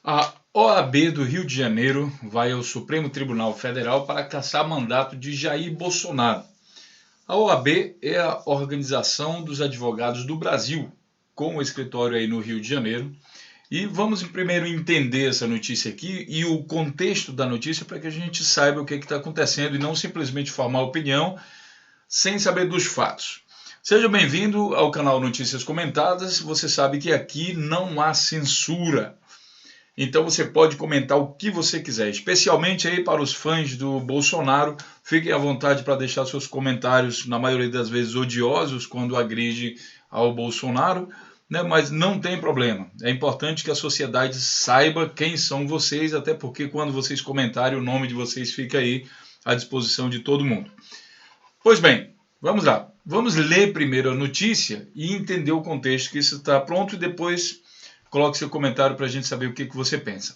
A OAB do Rio de Janeiro vai ao Supremo Tribunal Federal para cassar mandato de Jair Bolsonaro. A OAB é a Organização dos Advogados do Brasil, com o escritório aí no Rio de Janeiro. E vamos primeiro entender essa notícia aqui e o contexto da notícia para que a gente saiba o que está acontecendo e não simplesmente formar opinião sem saber dos fatos. Seja bem-vindo ao canal Notícias Comentadas. Você sabe que aqui não há censura. Então você pode comentar o que você quiser, especialmente aí para os fãs do Bolsonaro. Fiquem à vontade para deixar seus comentários, na maioria das vezes odiosos, quando agride ao Bolsonaro, né? Mas não tem problema. É importante que a sociedade saiba quem são vocês, até porque quando vocês comentarem, o nome de vocês fica aí à disposição de todo mundo. Pois bem, vamos lá. Vamos ler primeiro a notícia e entender o contexto que isso está pronto e depois coloque seu comentário para a gente saber o que você pensa.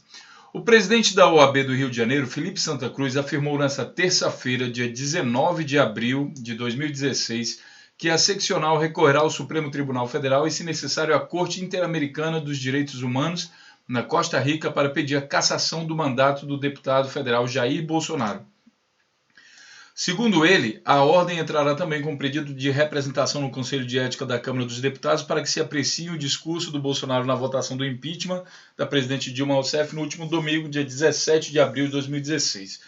O presidente da OAB do Rio de Janeiro, Felipe Santa Cruz, afirmou nesta terça-feira, dia 19 de abril de 2016, que a seccional recorrerá ao Supremo Tribunal Federal e, se necessário, à Corte Interamericana dos Direitos Humanos, na Costa Rica, para pedir a cassação do mandato do deputado federal Jair Bolsonaro. Segundo ele, a ordem entrará também com pedido de representação no Conselho de Ética da Câmara dos Deputados para que se aprecie o discurso do Bolsonaro na votação do impeachment da presidente Dilma Rousseff no último domingo, dia 17 de abril de 2016.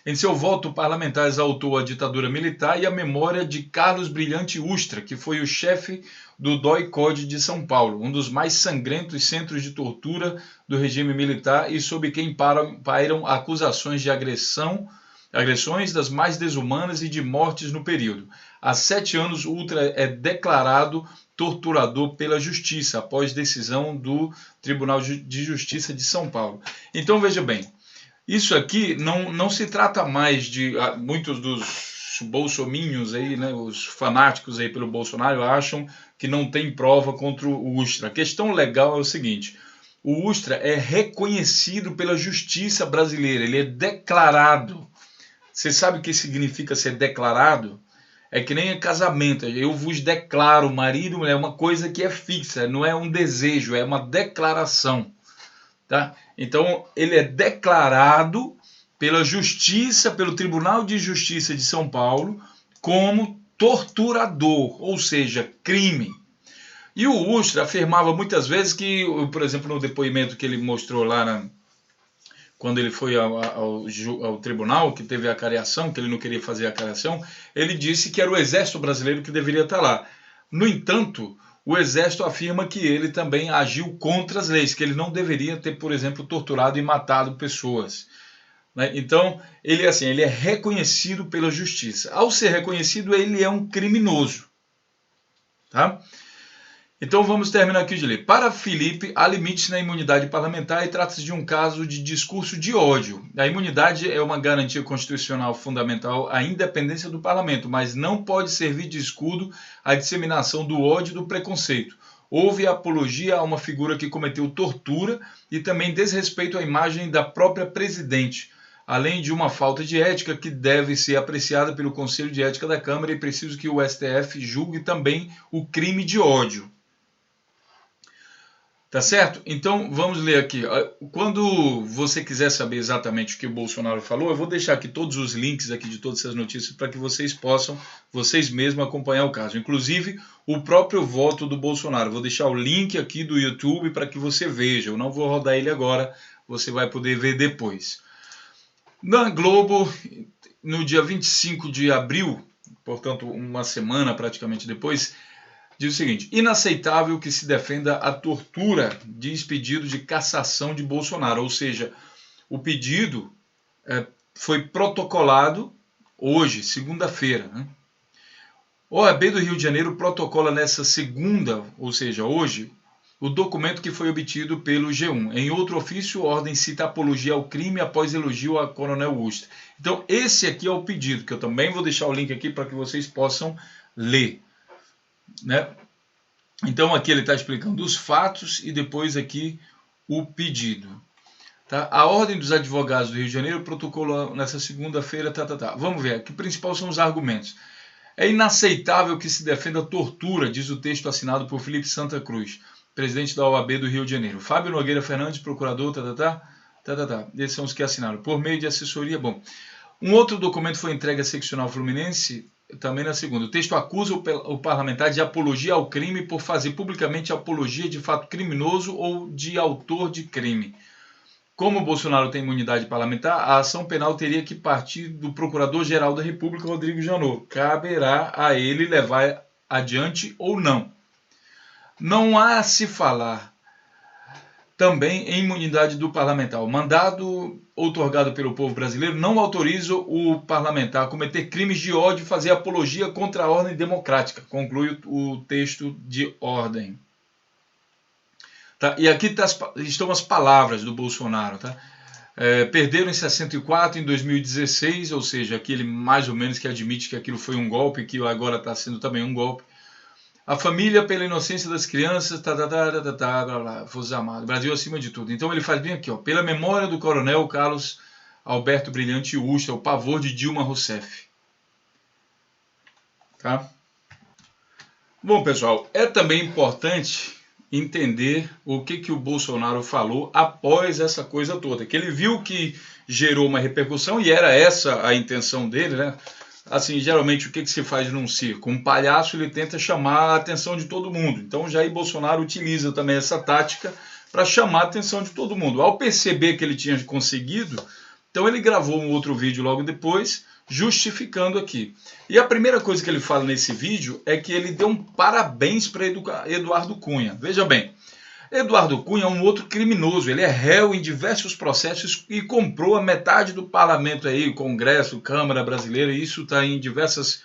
Em seu voto, o parlamentar exaltou a ditadura militar e a memória de Carlos Brilhante Ustra, que foi o chefe do DOI-CODE de São Paulo, um dos mais sangrentos centros de tortura do regime militar e sob quem pairam acusações de agressões das mais desumanas e de mortes no período. Há 7 anos, Ustra é declarado torturador pela Justiça, após decisão do Tribunal de Justiça de São Paulo. Então, veja bem, isso aqui não se trata mais de... Muitos dos bolsominions, aí, né, os fanáticos aí pelo Bolsonaro, acham que não tem prova contra o Ustra. A questão legal é o seguinte: o Ustra é reconhecido pela Justiça brasileira, ele é declarado. Você sabe o que significa ser declarado? É que nem casamento. Eu vos declaro, marido, é uma coisa que é fixa, não é um desejo, é uma declaração. Tá? Então, ele é declarado pela Justiça, pelo Tribunal de Justiça de São Paulo, como torturador, ou seja, crime. E o Ustra afirmava muitas vezes que, por exemplo, no depoimento que ele mostrou lá quando ele foi ao tribunal, que teve a cariação, que ele não queria fazer a cariação, ele disse que era o Exército Brasileiro que deveria estar lá. No entanto, o Exército afirma que ele também agiu contra as leis, que ele não deveria ter, por exemplo, torturado e matado pessoas. Então, ele é reconhecido pela Justiça. Ao ser reconhecido, ele é um criminoso. Tá? Então vamos terminar aqui de ler. Para Felipe, há limites na imunidade parlamentar e trata-se de um caso de discurso de ódio. A imunidade é uma garantia constitucional fundamental à independência do parlamento, mas não pode servir de escudo à disseminação do ódio e do preconceito. Houve apologia a uma figura que cometeu tortura e também desrespeito à imagem da própria presidente, além de uma falta de ética que deve ser apreciada pelo Conselho de Ética da Câmara, e preciso que o STF julgue também o crime de ódio. Tá certo? Então, vamos ler aqui. Quando você quiser saber exatamente o que o Bolsonaro falou, eu vou deixar aqui todos os links aqui de todas essas notícias para que vocês possam, vocês mesmos, acompanhar o caso. Inclusive, o próprio voto do Bolsonaro. Vou deixar o link aqui do YouTube para que você veja. Eu não vou rodar ele agora, você vai poder ver depois. Na Globo, no dia 25 de abril, portanto, uma semana praticamente depois, diz o seguinte: inaceitável que se defenda a tortura, diz pedido de cassação de Bolsonaro. Ou seja, o pedido foi protocolado hoje, segunda-feira. Né? O OAB do Rio de Janeiro protocola nessa segunda, ou seja, hoje, o documento que foi obtido pelo G1. Em outro ofício, a ordem cita apologia ao crime após elogio a Coronel Ustra. Então, esse aqui é o pedido, que eu também vou deixar o link aqui para que vocês possam ler. Né? Então aqui ele está explicando os fatos e depois aqui o pedido. Tá? A Ordem dos Advogados do Rio de Janeiro protocolou nessa segunda-feira. Vamos ver, que principal são os argumentos. É inaceitável que se defenda a tortura, diz o texto assinado por Felipe Santa Cruz. presidente da OAB do Rio de Janeiro. Fábio Nogueira Fernandes, procurador, Esses são os que assinaram. Por meio de assessoria, bom. Um outro documento foi entregue à seccional fluminense, também na segunda. O texto acusa o parlamentar de apologia ao crime por fazer publicamente apologia de fato criminoso ou de autor de crime. Como o Bolsonaro tem imunidade parlamentar, a ação penal teria que partir do Procurador-Geral da República, Rodrigo Janot. Caberá a ele levar adiante ou não. Não há a se falar também em imunidade do parlamentar. O mandado outorgado pelo povo brasileiro não autoriza o parlamentar a cometer crimes de ódio e fazer apologia contra a ordem democrática, conclui o texto de ordem. Tá? E aqui estão as palavras do Bolsonaro. Tá? Perderam em 64, em 2016, ou seja, aquele mais ou menos que admite que aquilo foi um golpe, que agora está sendo também um golpe. A família pela inocência das crianças, Forças Armadas, Brasil acima de tudo. Então ele faz bem aqui, ó, pela memória do coronel Carlos Alberto Brilhante Ustra, o pavor de Dilma Rousseff. Tá? Bom, pessoal, é também importante entender o que o Bolsonaro falou após essa coisa toda, que ele viu que gerou uma repercussão e era essa a intenção dele, né? Assim, geralmente o que se faz num circo? Um palhaço ele tenta chamar a atenção de todo mundo. Então Jair Bolsonaro utiliza também essa tática para chamar a atenção de todo mundo. Ao perceber que ele tinha conseguido, então ele gravou um outro vídeo logo depois, justificando aqui. E a primeira coisa que ele fala nesse vídeo é que ele deu um parabéns para Eduardo Cunha. Veja bem, Eduardo Cunha é um outro criminoso, ele é réu em diversos processos e comprou a metade do parlamento aí, o Congresso, Câmara Brasileira, e isso está em diversas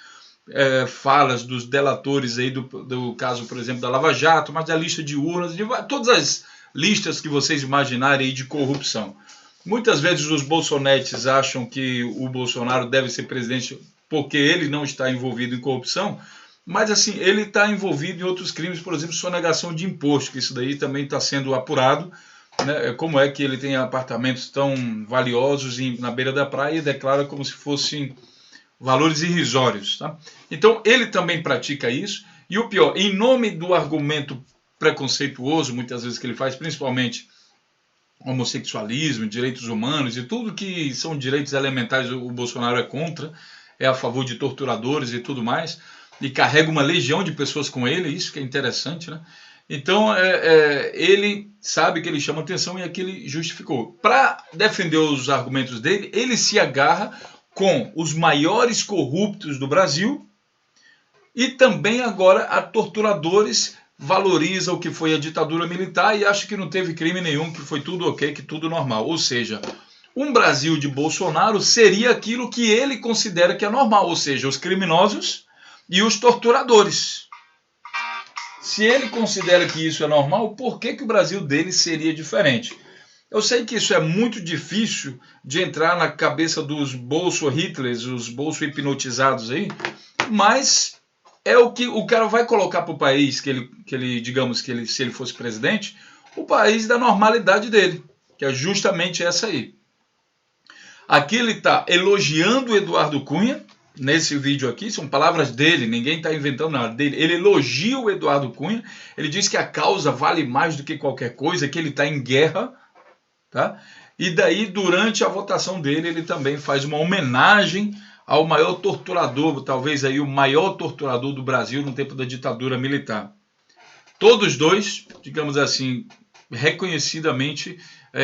falas dos delatores aí do caso, por exemplo, da Lava Jato, mas da lista de urnas, de todas as listas que vocês imaginarem aí de corrupção. Muitas vezes os bolsonetes acham que o Bolsonaro deve ser presidente porque ele não está envolvido em corrupção, mas assim, ele está envolvido em outros crimes, por exemplo, sonegação de imposto, que isso daí também está sendo apurado, né? Como é que ele tem apartamentos tão valiosos na beira da praia e declara como se fossem valores irrisórios. Tá? Então, ele também pratica isso, e o pior, em nome do argumento preconceituoso, muitas vezes que ele faz, principalmente homossexualismo, direitos humanos e tudo que são direitos elementares, o Bolsonaro é contra, é a favor de torturadores e tudo mais, e carrega uma legião de pessoas com ele, isso que é interessante, né? Então, ele sabe que ele chama atenção e aqui ele justificou. Para defender os argumentos dele, ele se agarra com os maiores corruptos do Brasil e também agora a torturadores, valoriza o que foi a ditadura militar e acha que não teve crime nenhum, que foi tudo ok, que tudo normal. Ou seja, um Brasil de Bolsonaro seria aquilo que ele considera que é normal, ou seja, os criminosos e os torturadores. Se ele considera que isso é normal, por que o Brasil dele seria diferente? Eu sei que isso é muito difícil de entrar na cabeça dos bolso-hitlers, os bolso-hipnotizados aí, mas é o que o cara vai colocar para o país, que ele, digamos que ele, se ele fosse presidente, o país da normalidade dele, que é justamente essa aí. Aqui ele está elogiando o Eduardo Cunha, nesse vídeo aqui, são palavras dele, ninguém está inventando nada dele. Ele elogia o Eduardo Cunha, ele diz que a causa vale mais do que qualquer coisa, que ele está em guerra, tá? E daí, durante a votação dele, ele também faz uma homenagem ao maior torturador, talvez aí o maior torturador do Brasil no tempo da ditadura militar. Todos dois, digamos assim, reconhecidamente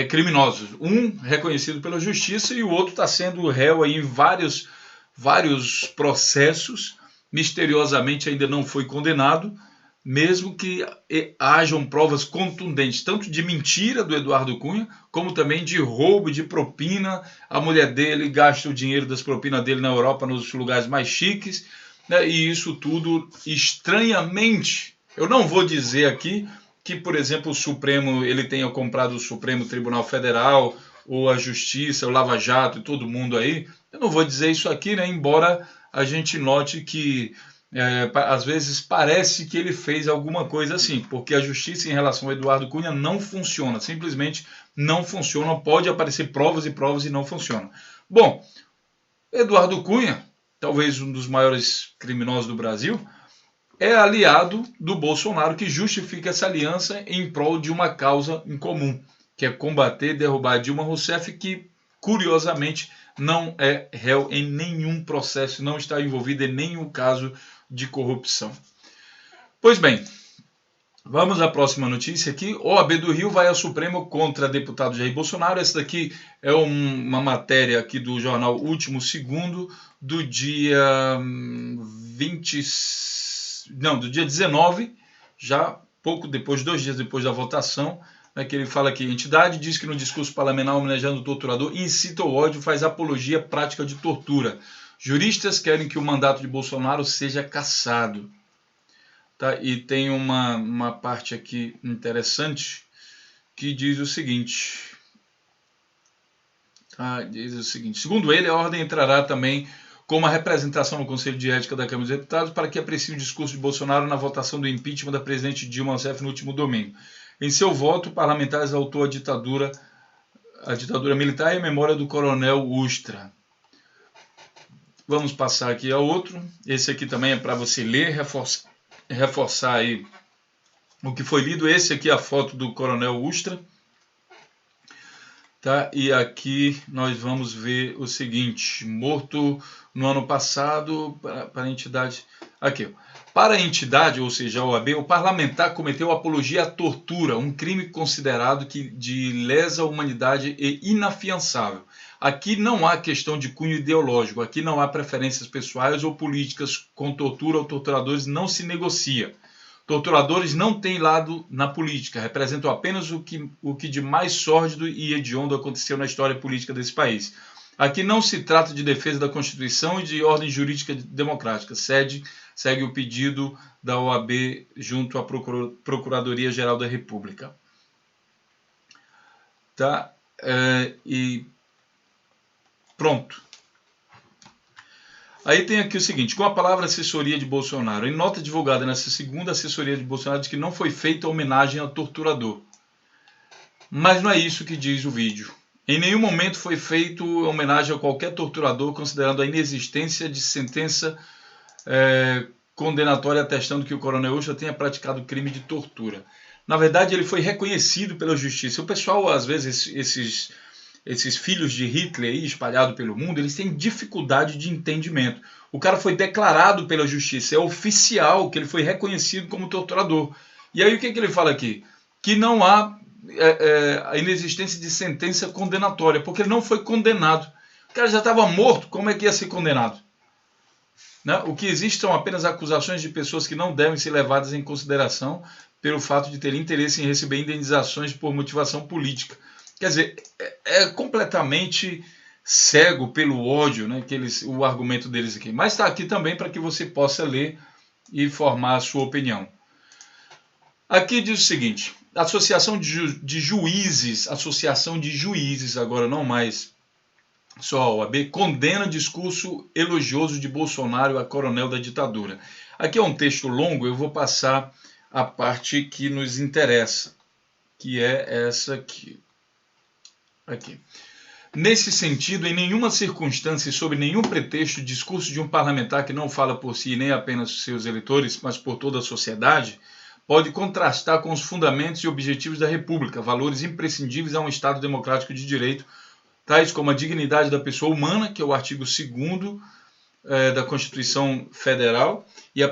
criminosos. Um reconhecido pela justiça e o outro está sendo réu aí em vários processos, misteriosamente ainda não foi condenado, mesmo que hajam provas contundentes, tanto de mentira do Eduardo Cunha, como também de roubo, de propina. A mulher dele gasta o dinheiro das propinas dele na Europa, nos lugares mais chiques, né? E isso tudo estranhamente. Eu não vou dizer aqui que, por exemplo, o Supremo, ele tenha comprado o Supremo Tribunal Federal, ou a Justiça, o Lava Jato e todo mundo aí. Eu não vou dizer isso aqui, né? Embora a gente note que às vezes parece que ele fez alguma coisa assim, porque a justiça em relação ao Eduardo Cunha não funciona, simplesmente não funciona, pode aparecer provas e provas e não funciona. Bom, Eduardo Cunha, talvez um dos maiores criminosos do Brasil, é aliado do Bolsonaro, que justifica essa aliança em prol de uma causa em comum, que é combater e derrubar Dilma Rousseff, que, curiosamente, não é réu em nenhum processo, não está envolvido em nenhum caso de corrupção. Pois bem, vamos à próxima notícia aqui. OAB do Rio vai ao Supremo contra deputado Jair Bolsonaro. Essa daqui é uma matéria aqui do jornal Último Segundo, do dia 19, já pouco depois, 2 dias depois da votação, que ele fala que a entidade diz que no discurso parlamentar homenageando o torturador incita o ódio, faz apologia à prática de tortura. Juristas querem que o mandato de Bolsonaro seja cassado. Tá? E tem uma parte aqui interessante que diz o seguinte. Diz o seguinte: segundo ele, a ordem entrará também com uma representação no Conselho de Ética da Câmara dos Deputados para que aprecie o discurso de Bolsonaro na votação do impeachment da presidente Dilma Rousseff no último domingo. Em seu voto, o parlamentar exaltou a ditadura militar em memória do coronel Ustra. Vamos passar aqui a outro. Esse aqui também é para você ler, reforçar aí o que foi lido. Esse aqui é a foto do coronel Ustra. Tá? E aqui nós vamos ver o seguinte: morto no ano passado para a entidade. Aqui, para a entidade, ou seja, a OAB, o parlamentar cometeu apologia à tortura, um crime considerado de lesa humanidade e inafiançável. Aqui não há questão de cunho ideológico, aqui não há preferências pessoais ou políticas. Com tortura ou torturadores não se negocia. Torturadores não têm lado na política, representam apenas o que de mais sórdido e hediondo aconteceu na história política desse país. Aqui não se trata de defesa da Constituição e de ordem jurídica democrática. Segue o pedido da OAB junto à Procuradoria-Geral da República. Tá? E pronto. Aí tem aqui o seguinte: com a palavra assessoria de Bolsonaro, em nota divulgada nessa segunda, a assessoria de Bolsonaro diz que não foi feita homenagem ao torturador. Mas não é isso que diz o vídeo. Em nenhum momento foi feita homenagem a qualquer torturador, considerando a inexistência de sentença condenatória atestando que o coronel Ustra tenha praticado crime de tortura. Na verdade, ele foi reconhecido pela justiça. O pessoal, às vezes, esses filhos de Hitler aí, espalhados pelo mundo, eles têm dificuldade de entendimento. O cara foi declarado pela justiça, é oficial que ele foi reconhecido como torturador. E aí o que ele fala aqui? Que não há a inexistência de sentença condenatória, porque ele não foi condenado. O cara já estava morto, como é que ia ser condenado? Né? O que existe são apenas acusações de pessoas que não devem ser levadas em consideração pelo fato de ter interesse em receber indenizações por motivação política. Quer dizer, é completamente cego pelo ódio, né, o argumento deles aqui. Mas está aqui também para que você possa ler e formar a sua opinião. Aqui diz o seguinte: Associação de Juízes, agora não mais só a OAB, condena discurso elogioso de Bolsonaro a coronel da ditadura. Aqui é um texto longo, eu vou passar a parte que nos interessa, que é essa aqui. Nesse sentido, em nenhuma circunstância e sob nenhum pretexto, o discurso de um parlamentar que não fala por si nem apenas por seus eleitores, mas por toda a sociedade, pode contrastar com os fundamentos e objetivos da República, valores imprescindíveis a um Estado democrático de direito, tais como a dignidade da pessoa humana, que é o artigo 2º da Constituição Federal, e a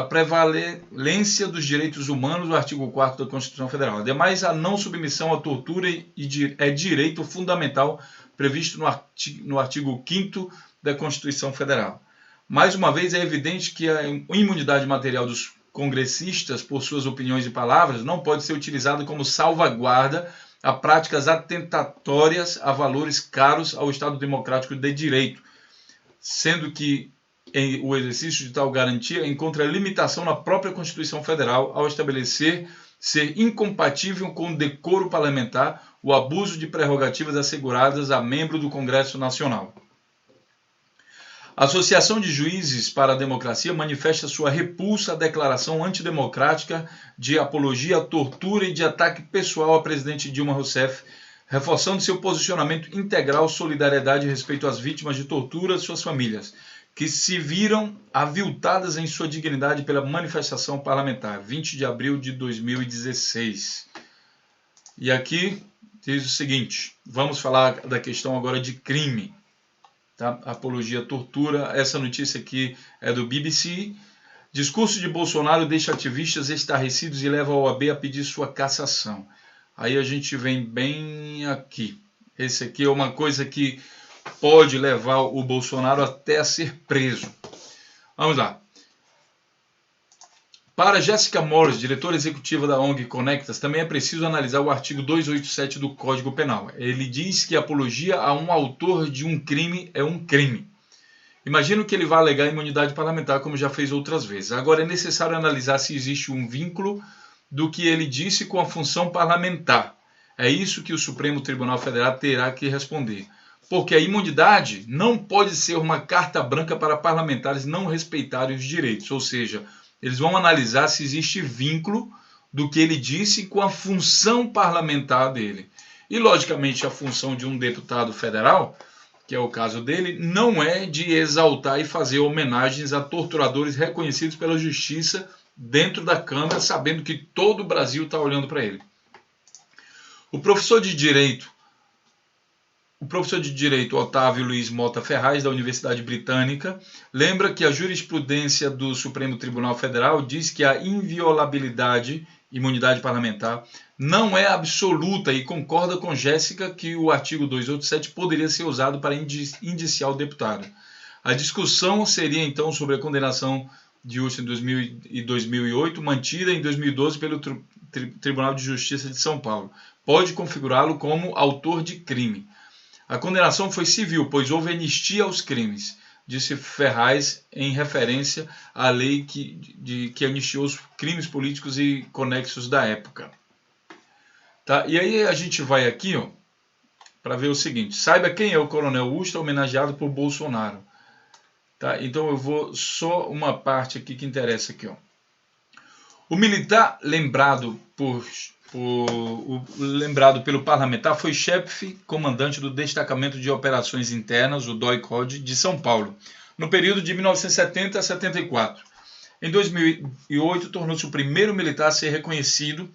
prevalência dos direitos humanos, o artigo 4º da Constituição Federal. Ademais, a não submissão à tortura é direito fundamental previsto no artigo 5º da Constituição Federal. Mais uma vez, é evidente que a imunidade material dos congressistas, por suas opiniões e palavras, não pode ser utilizada como salvaguarda a práticas atentatórias a valores caros ao Estado Democrático de Direito, sendo que o exercício de tal garantia encontra limitação na própria Constituição Federal ao estabelecer ser incompatível com o decoro parlamentar o abuso de prerrogativas asseguradas a membro do Congresso Nacional. A Associação de Juízes para a Democracia manifesta sua repulsa à declaração antidemocrática de apologia à tortura e de ataque pessoal à presidente Dilma Rousseff, reforçando seu posicionamento integral, solidariedade e respeito às vítimas de tortura e suas famílias. que se viram aviltadas em sua dignidade pela manifestação parlamentar, 20 de abril de 2016. E aqui diz o seguinte, vamos falar da questão agora de crime, tá? Apologia à tortura, essa notícia aqui é do BBC. Discurso de Bolsonaro deixa ativistas estarrecidos e leva a OAB a pedir sua cassação. Aí a gente vem bem aqui. Esse aqui é uma coisa que pode levar o Bolsonaro até a ser preso. Vamos lá. Para Jéssica Morris, diretora executiva da ONG Conectas, também é preciso analisar o artigo 287 do Código Penal. Ele diz que apologia a um autor de um crime é um crime. Imagino que ele vai alegar imunidade parlamentar, como já fez outras vezes. Agora é necessário analisar se existe um vínculo do que ele disse com a função parlamentar. É isso que o Supremo Tribunal Federal terá que responder. Porque a imunidade não pode ser uma carta branca para parlamentares não respeitarem os direitos. Ou seja, eles vão analisar se existe vínculo do que ele disse com a função parlamentar dele. E, logicamente, a função de um deputado federal, que é o caso dele, não é de exaltar e fazer homenagens a torturadores reconhecidos pela justiça dentro da Câmara, sabendo que todo o Brasil está olhando para ele. O professor de Direito Otávio Luiz Mota Ferraz, da Universidade Britânica, lembra que a jurisprudência do Supremo Tribunal Federal diz que a inviolabilidade, imunidade parlamentar, não é absoluta e concorda com Jéssica que o artigo 287 poderia ser usado para indiciar o deputado. A discussão seria então sobre a condenação de Ustra em 2008, mantida em 2012 pelo Tribunal de Justiça de São Paulo. Pode configurá-lo como autor de crime. A condenação foi civil, pois houve anistia aos crimes, disse Ferraz em referência à lei que anistiou os crimes políticos e conexos da época. Tá? E aí a gente vai aqui para ver o seguinte. Saiba quem é o Coronel Ustra, homenageado por Bolsonaro. Tá? Então eu vou só uma parte aqui que interessa aqui. O militar lembrado pelo parlamentar foi chefe comandante do Destacamento de Operações Internas, o DOI-COD, de São Paulo, no período de 1970 a 74. Em 2008, tornou-se o primeiro militar a ser reconhecido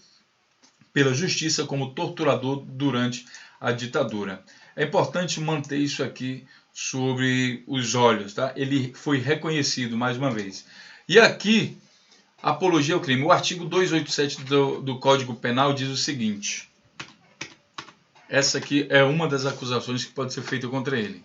pela justiça como torturador durante a ditadura. É importante manter isso aqui sobre os olhos, tá? Ele foi reconhecido mais uma vez. E aqui, apologia ao crime. O artigo 287 do Código Penal diz o seguinte. Essa aqui é uma das acusações que pode ser feita contra ele.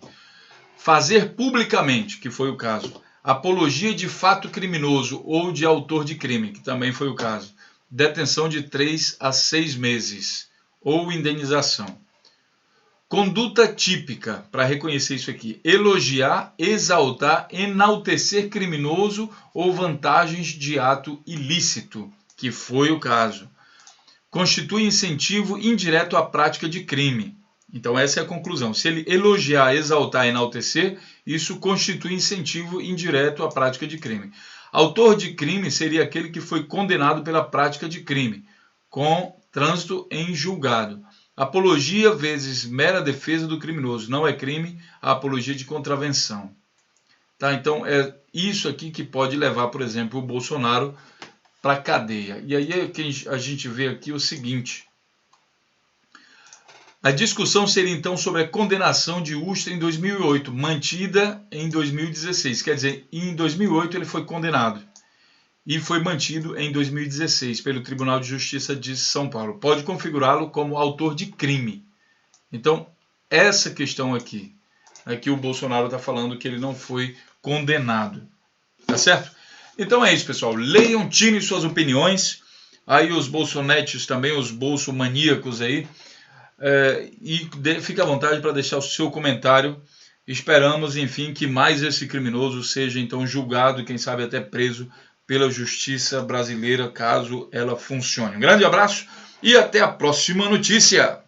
Fazer publicamente, que foi o caso, apologia de fato criminoso ou de autor de crime, que também foi o caso. Detenção de 3 a 6 meses ou indenização. Conduta típica, para reconhecer isso aqui, elogiar, exaltar, enaltecer criminoso ou vantagens de ato ilícito, que foi o caso. Constitui incentivo indireto à prática de crime. Então essa é a conclusão. Se ele elogiar, exaltar, enaltecer, isso constitui incentivo indireto à prática de crime. Autor de crime seria aquele que foi condenado pela prática de crime, com trânsito em julgado. Apologia vezes mera defesa do criminoso. Não é crime a apologia de contravenção. Tá? Então é isso aqui que pode levar, por exemplo, o Bolsonaro para a cadeia. E aí é que a gente vê aqui o seguinte. A discussão seria então sobre a condenação de Ustra em 2008, mantida em 2016. Quer dizer, em 2008 ele foi condenado e foi mantido em 2016 pelo Tribunal de Justiça de São Paulo. Pode configurá-lo como autor de crime. Então, essa questão aqui, é que o Bolsonaro está falando que ele não foi condenado. Tá certo? Então é isso, pessoal. Leiam, tirem suas opiniões. Aí os bolsonetes também, os bolsomaníacos aí. E fique à vontade para deixar o seu comentário. Esperamos, enfim, que mais esse criminoso seja então julgado e quem sabe até preso pela justiça brasileira, caso ela funcione. Um grande abraço e até a próxima notícia.